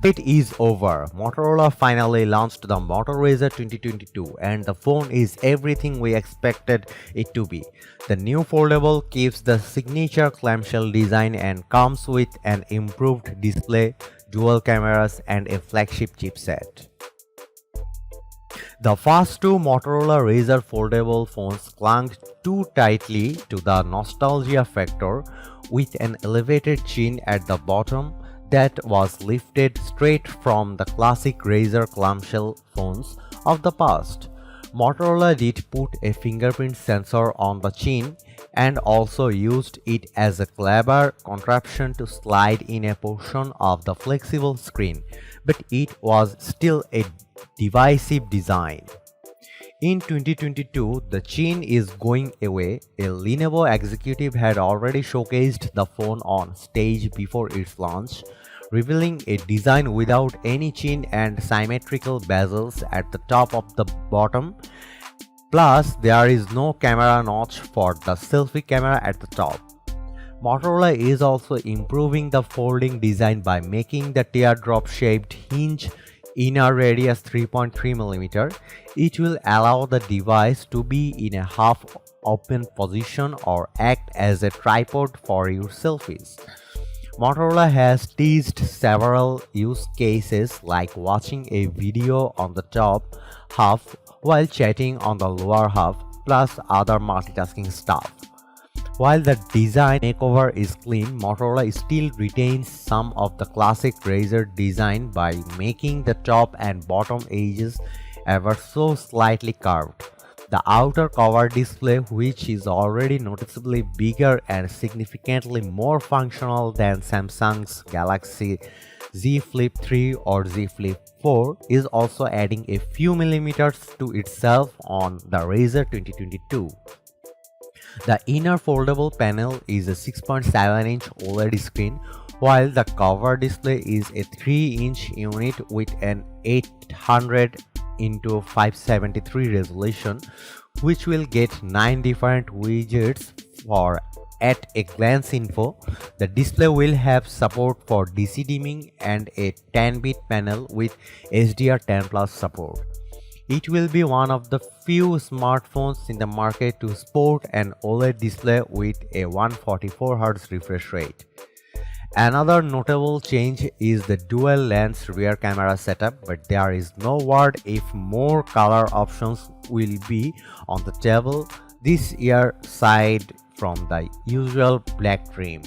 It is over. Motorola finally launched the Moto Razr 2022 and the phone is everything we expected it to be. The new foldable keeps the signature clamshell design and comes with an improved display, dual cameras and a flagship chipset. The first two Motorola Razr foldable phones clung too tightly to the nostalgia factor with an elevated chin at the bottom that was lifted straight from the classic Razr clamshell phones of the past. Motorola did put a fingerprint sensor on the chin and also used it as a clever contraption to slide in a portion of the flexible screen, but it was still a divisive design. In 2022, the chin is going away. A Lenovo executive had already showcased the phone on stage before its launch, revealing a design without any chin and symmetrical bezels at the top of the bottom. Plus, there is no camera notch for the selfie camera at the top. Motorola is also improving the folding design by making the teardrop-shaped hinge inner radius 3.3mm. It will allow the device to be in a half-open position or act as a tripod for your selfies. Motorola has teased several use cases like watching a video on the top half while chatting on the lower half, plus other multitasking stuff. While the design makeover is clean, Motorola still retains some of the classic Razr design by making the top and bottom edges ever so slightly curved. The outer cover display, which is already noticeably bigger and significantly more functional than Samsung's Galaxy Z Flip 3 or Z Flip 4, is also adding a few millimeters to itself on the Razr 2022. The inner foldable panel is a 6.7-inch OLED screen, while the cover display is a 3-inch unit with an 800 into 573 resolution, which will get 9 different widgets for at-a-glance info. The display will have support for DC dimming and a 10-bit panel with HDR10 Plus support. It will be one of the few smartphones in the market to sport an OLED display with a 144Hz refresh rate. Another notable change is the dual lens rear camera setup, but there is no word if more color options will be on the table this year aside from the usual black trim.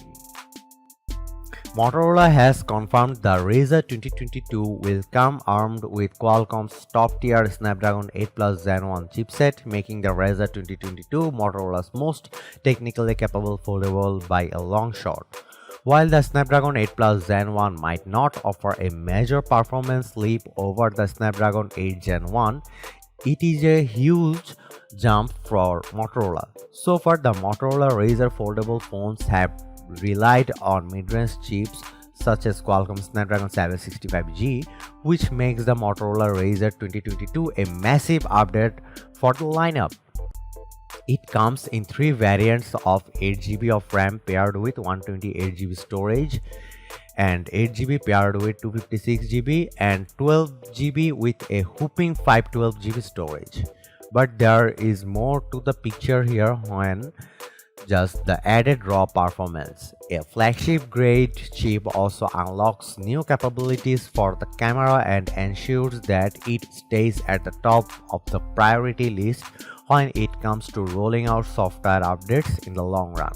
Motorola has confirmed the Razr 2022 will come armed with Qualcomm's top-tier Snapdragon 8 Plus Gen 1 chipset, making the Razr 2022 Motorola's most technically capable foldable by a long shot. While the Snapdragon 8 Plus Gen 1 might not offer a major performance leap over the Snapdragon 8 Gen 1, it is a huge jump for Motorola. So far, the Motorola Razr foldable phones have relied on mid-range chips such as Qualcomm Snapdragon 765G, which makes the Motorola Razr 2022 a massive update for the lineup. It comes in 3 variants of 8GB of RAM paired with 128GB storage, and 8GB paired with 256GB, and 12GB with a whopping 512GB storage. But there is more to the picture here when just the added raw performance. A flagship grade chip also unlocks new capabilities for the camera and ensures that it stays at the top of the priority list when it comes to rolling out software updates in the long run.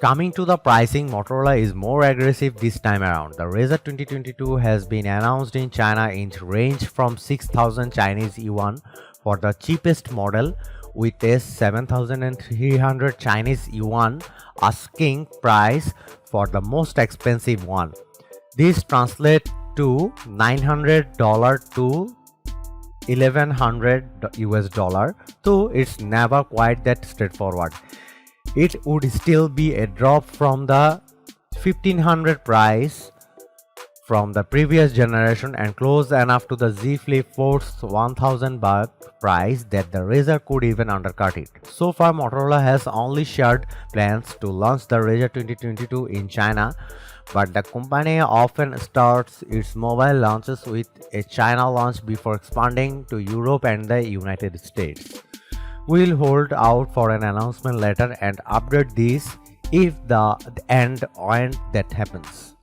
Coming to the pricing, Motorola is more aggressive this time around. The Razr 2022 has been announced in China in range from 6,000 Chinese yuan for the cheapest model, with a 7,300 Chinese yuan asking price for the most expensive one. This translates to $900 to $1,100 though it's never quite that straightforward. It would still be a drop from the 1,500 price from the previous generation and close enough to the Z Flip 4's 1,000 baht price that the Razr could even undercut it. So far, Motorola has only shared plans to launch the Razr 2022 in China, but the company often starts its mobile launches with a China launch before expanding to Europe and the United States. We'll hold out for an announcement later and update this if the end when that happens.